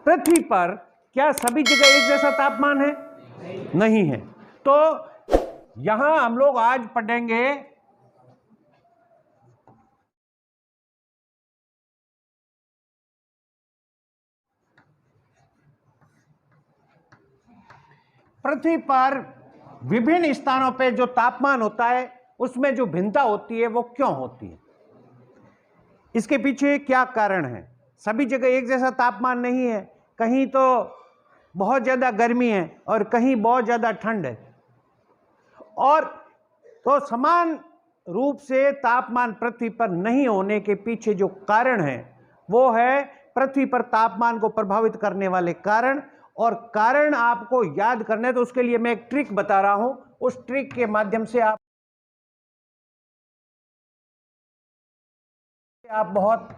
पृथ्वी पर क्या सभी जगह एक जैसा तापमान है? नहीं है। तो यहां हम लोग आज पढ़ेंगे पृथ्वी पर विभिन्न स्थानों पे जो तापमान होता है उसमें जो भिन्नता होती है वो क्यों होती है, इसके पीछे क्या कारण है। सभी जगह एक जैसा तापमान नहीं है, कहीं तो बहुत ज़्यादा गर्मी है और कहीं बहुत ज़्यादा ठंड है, और तो समान रूप से तापमान पृथ्वी पर नहीं होने के पीछे जो कारण है वो है पृथ्वी पर तापमान को प्रभावित करने वाले कारण। और कारण आपको याद करने, तो उसके लिए मैं एक ट्रिक बता रहा हूं, उस ट्रिक के माध्यम से आप बहुत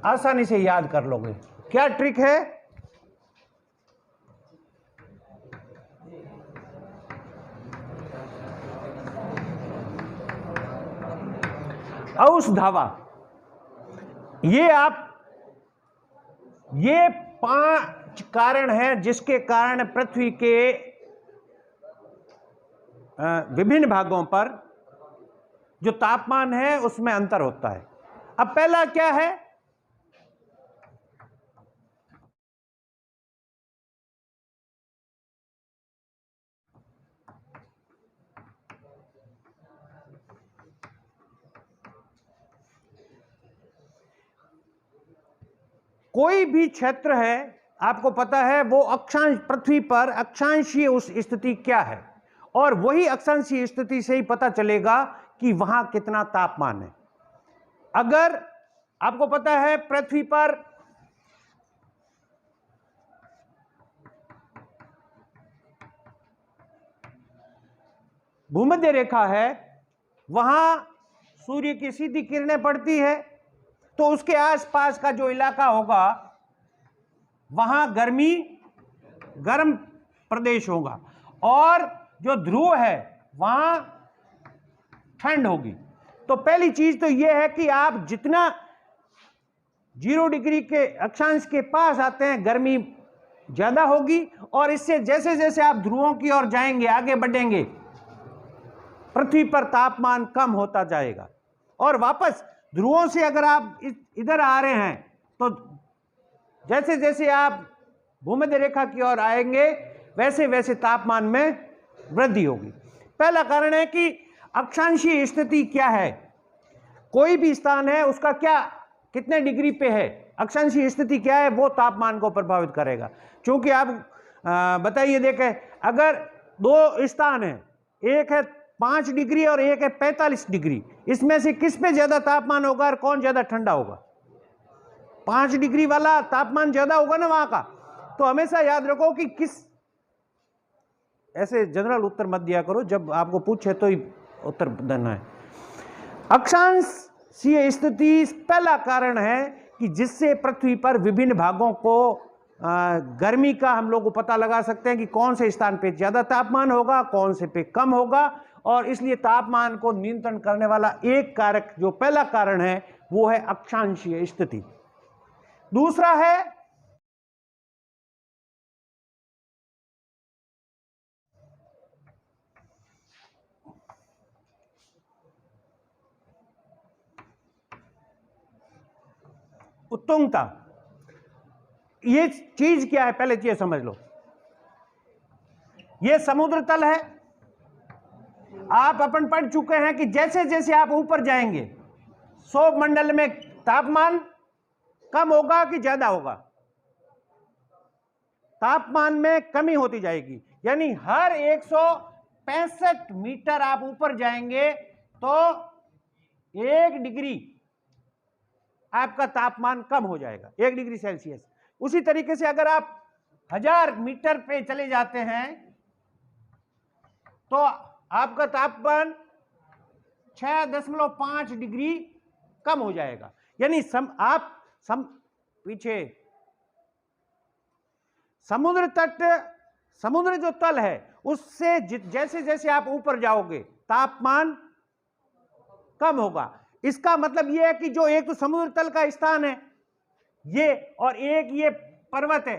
आसानी से याद कर लोगे। क्या ट्रिक है? औष धावा। ये 5 कारण हैं जिसके कारण पृथ्वी के विभिन्न भागों पर जो तापमान है उसमें अंतर होता है। अब पहला क्या है? कोई भी क्षेत्र है, आपको पता है वो अक्षांश, पृथ्वी पर अक्षांशीय उस स्थिति क्या है, और वही अक्षांशीय स्थिति से ही पता चलेगा कि वहां कितना तापमान है। अगर आपको पता है पृथ्वी पर भूमध्य रेखा है, वहां सूर्य की सीधी किरणें पड़ती है, तो उसके आसपास का जो इलाका होगा वहां गर्म प्रदेश होगा, और जो ध्रुव है वहां ठंड होगी। तो पहली चीज तो यह है कि आप जितना 0 डिग्री के अक्षांश के पास आते हैं गर्मी ज्यादा होगी, और इससे जैसे जैसे आप ध्रुवों की ओर जाएंगे, आगे बढ़ेंगे, पृथ्वी पर तापमान कम होता जाएगा। और वापस ध्रुवों से अगर आप इधर आ रहे हैं तो जैसे जैसे आप भूमध्य रेखा की ओर आएंगे वैसे वैसे तापमान में वृद्धि होगी। पहला कारण है कि अक्षांशीय स्थिति क्या है। कोई भी स्थान है उसका क्या, कितने डिग्री पे है, अक्षांशीय स्थिति क्या है, वो तापमान को प्रभावित करेगा। क्योंकि आप बताइए, देखें, अगर 2 स्थान है, एक है 5 डिग्री और एक है 45 डिग्री, इसमें से किस पे ज्यादा तापमान होगा और कौन ज्यादा ठंडा होगा? 5 डिग्री वाला तापमान ज्यादा होगा ना वहां का। तो हमेशा याद रखो कि किस, ऐसे जनरल उत्तर मत दिया करो, जब आपको पूछे तो ही उत्तर देना है। अक्षांशीय स्थिति पहला कारण है कि जिससे पृथ्वी पर विभिन्न भागों को गर्मी का हम लोग को पता लगा सकते हैं कि कौन से स्थान पे ज्यादा तापमान होगा, कौन से पे कम होगा, और इसलिए तापमान को नियंत्रण करने वाला एक कारक, जो पहला कारण है, वो है अक्षांशीय स्थिति। दूसरा है उत्तुंगता। ये चीज क्या है, पहले चीज समझ लो। ये समुद्र तल है। आप अपन पढ़ चुके हैं कि जैसे जैसे आप ऊपर जाएंगे सौर मंडल में तापमान कम होगा कि ज्यादा होगा? तापमान में कमी होती जाएगी। यानी हर 165 मीटर आप ऊपर जाएंगे तो 1 डिग्री आपका तापमान कम हो जाएगा, 1 डिग्री सेल्सियस। उसी तरीके से अगर आप 1000 मीटर पे चले जाते हैं तो आपका तापमान 6.5 डिग्री कम हो जाएगा। यानी पीछे समुद्र जो तल है उससे जैसे जैसे आप ऊपर जाओगे तापमान कम होगा। इसका मतलब यह है कि जो एक तो समुद्र तल का स्थान है ये, और एक ये पर्वत है।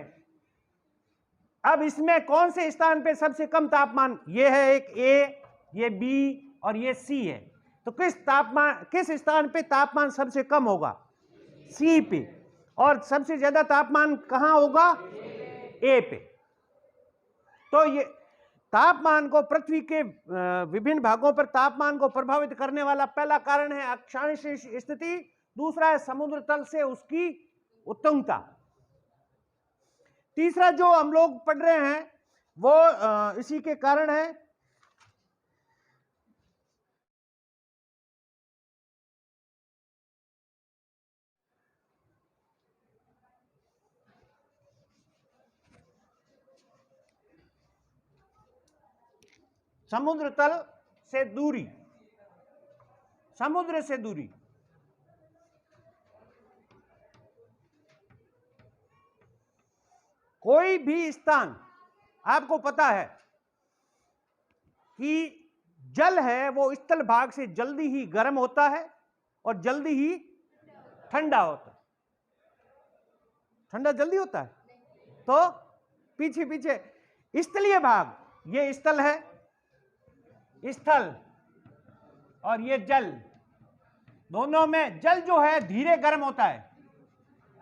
अब इसमें कौन से स्थान पे सबसे कम तापमान, ये है एक ए, ये बी और ये सी है, तो किस स्थान पे तापमान सबसे कम होगा? सी पे। और सबसे ज्यादा तापमान कहां होगा? ए पे। तो ये तापमान को, पृथ्वी के विभिन्न भागों पर तापमान को प्रभावित करने वाला पहला कारण है अक्षांश स्थिति, दूसरा है समुद्र तल से उसकी उत्तुंगता, तीसरा जो हम लोग पढ़ रहे हैं वो इसी के कारण है समुद्र तल से दूरी, समुद्र से दूरी। कोई भी स्थान, आपको पता है कि जल है वो स्थल भाग से जल्दी ही गर्म होता है और जल्दी ही ठंडा होता है। ठंडा जल्दी होता है, तो पीछे पीछे स्थलीय भाग, ये स्थल है, स्थल और ये जल, दोनों में जल जो है धीरे गर्म होता है,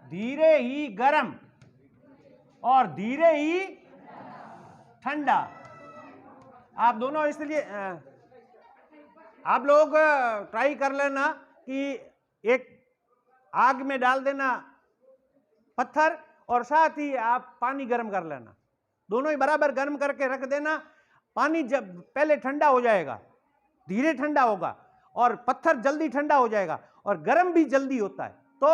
धीरे ही गर्म और धीरे ही ठंडा। आप दोनों, इसलिए आप लोग ट्राई कर लेना कि एक आग में डाल देना पत्थर और साथ ही आप पानी गर्म कर लेना, दोनों ही बराबर गर्म करके रख देना। पानी जब पहले ठंडा हो जाएगा, धीरे ठंडा होगा, और पत्थर जल्दी ठंडा हो जाएगा, और गर्म भी जल्दी होता है। तो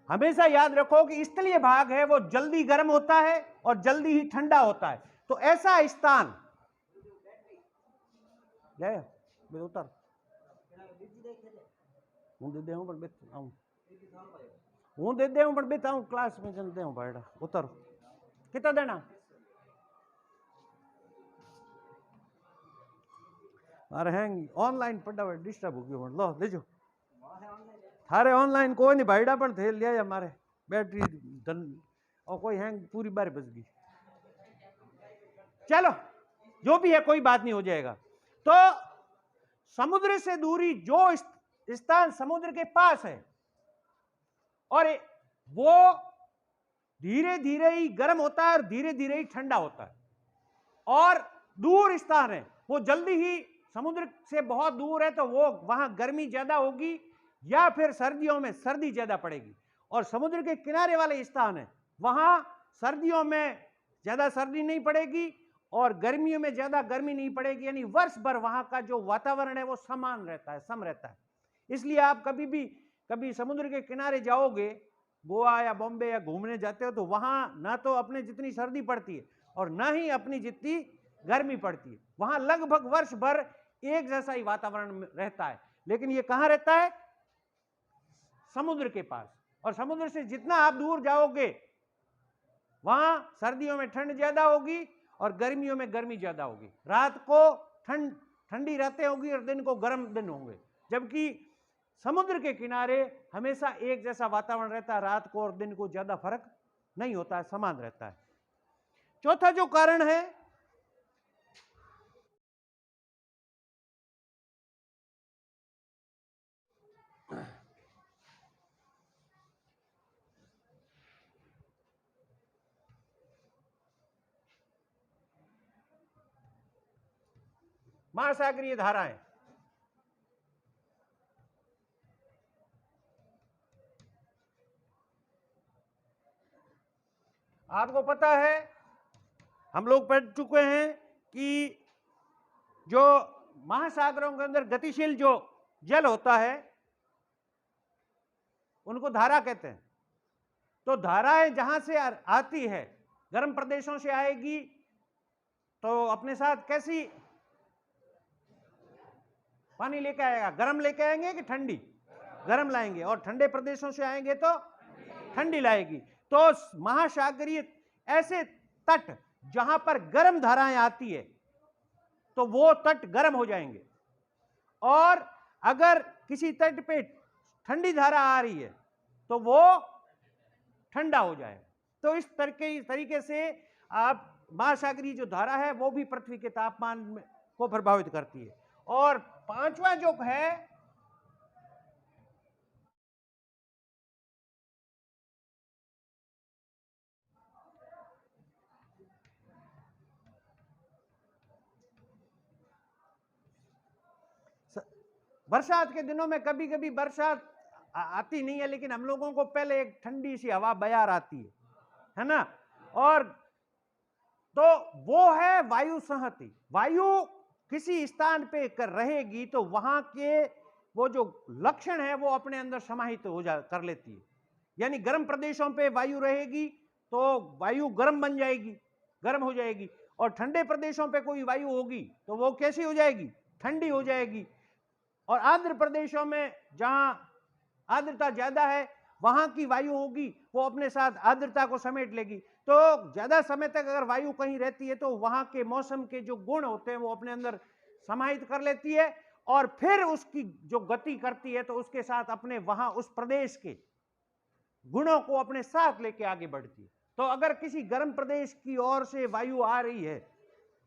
हमेशा याद रखो कि स्थलीय भाग है वो जल्दी गर्म होता है और जल्दी ही ठंडा होता है। तो ऐसा स्थान उतर हूँ दे हूँ पर बेता हूँ क्लास में चलते हूँ भाईड़ा उतर कितना देना अरे हैंग ऑनलाइन पढ़ा हुआ डिस्टर्ब हो गया लो ले जो थारे ऑनलाइन कोई नहीं भाईड़ा पर थे लिया हमारे बैटरी धन और कोई हैंग पूरी बार बच गई। चलो जो भी है कोई बात नहीं, हो जाएगा। तो समुद्र से दूरी, जो स्थान समुद्र के पास है और वो धीरे धीरे ही गर्म होता है और धीरे धीरे ही ठंडा होता है, और दूर स्थान है वो जल्दी ही समुद्र से बहुत दूर है तो वो वहां गर्मी ज्यादा होगी या फिर सर्दियों में सर्दी ज्यादा पड़ेगी, और समुद्र के किनारे वाले स्थान है वहां सर्दियों में ज्यादा सर्दी नहीं पड़ेगी और गर्मियों में ज्यादा गर्मी नहीं पड़ेगी, यानी वर्ष भर वहां का जो वातावरण है वो समान रहता है, सम रहता है। इसलिए आप कभी समुद्र के किनारे जाओगे, गोवा या बॉम्बे या घूमने जाते हो, तो वहां ना तो अपने जितनी सर्दी पड़ती है और ना ही अपनी जितनी गर्मी पड़ती है, वहां लगभग वर्ष भर एक जैसा ही वातावरण रहता है। लेकिन ये कहां रहता है? समुद्र के पास। और समुद्र से जितना आप दूर जाओगे वहां सर्दियों में ठंड ज्यादा होगी और गर्मियों में गर्मी ज्यादा होगी, रात को ठंडी रातें होगी और दिन को गर्म दिन होंगे, जबकि समुद्र के किनारे हमेशा एक जैसा वातावरण रहता है, रात को और दिन को ज्यादा फर्क नहीं होता है, समान रहता है। चौथा जो कारण है महासागरीय धाराएं। आपको पता है, हम लोग पढ़ चुके हैं कि जो महासागरों के अंदर गतिशील जो जल होता है उनको धारा कहते हैं। तो धाराएं जहां से आती है, गर्म प्रदेशों से आएगी तो अपने साथ कैसी पानी लेके आएगा? गर्म लेके आएंगे कि ठंडी? गर्म लाएंगे। और ठंडे प्रदेशों से आएंगे तो ठंडी लाएगी। तो महासागरीय ऐसे तट जहां पर गर्म धाराएं आती है तो वो तट गर्म हो जाएंगे, और अगर किसी तट पे ठंडी धारा आ रही है तो वो ठंडा हो जाएगा। तो इस तरीके से आप महासागरीय जो धारा है वो भी पृथ्वी के तापमान को प्रभावित करती है। और पांचवा जो है बरसात के दिनों में कभी कभी बरसात आती नहीं है, लेकिन हम लोगों को पहले एक ठंडी सी हवा बयार आती है ना। और तो वो है वायु संहति। वायु किसी स्थान पे रहेगी तो वहां के वो जो लक्षण है वो अपने अंदर समाहित कर लेती है। यानी गर्म प्रदेशों पे वायु रहेगी तो वायु गर्म बन जाएगी, गर्म हो जाएगी। और ठंडे प्रदेशों पे कोई वायु होगी तो वो कैसी हो जाएगी, ठंडी हो जाएगी। और आर्द्र प्रदेशों में जहां आर्द्रता ज्यादा है वहां की वायु होगी वो अपने साथ आर्द्रता को समेट लेगी। तो ज्यादा समय तक अगर वायु कहीं रहती है तो वहां के मौसम के जो गुण होते हैं वो अपने अंदर समाहित कर लेती है और फिर उसकी जो गति करती है तो उसके साथ अपने वहां उस प्रदेश के गुणों को अपने साथ लेके आगे बढ़ती है। तो अगर किसी गर्म प्रदेश की ओर से वायु आ रही है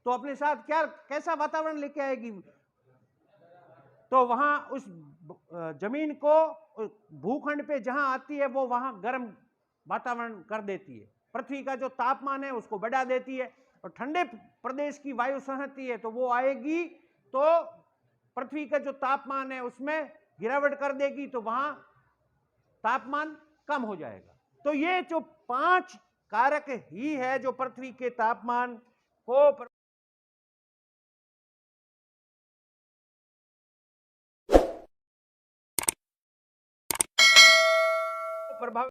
तो अपने साथ क्या कैसा वातावरण लेके आएगी, तो वहां उस जमीन को भूखंड पे जहां आती है वो वहां गर्म वातावरण कर देती है, पृथ्वी का जो तापमान है उसको बढ़ा देती है। और ठंडे प्रदेश की वायु संहति है तो वो आएगी तो पृथ्वी का जो तापमान है उसमें गिरावट कर देगी, तो वहां तापमान कम हो जाएगा। तो ये जो 5 कारक ही है जो पृथ्वी के तापमान को प्रभावित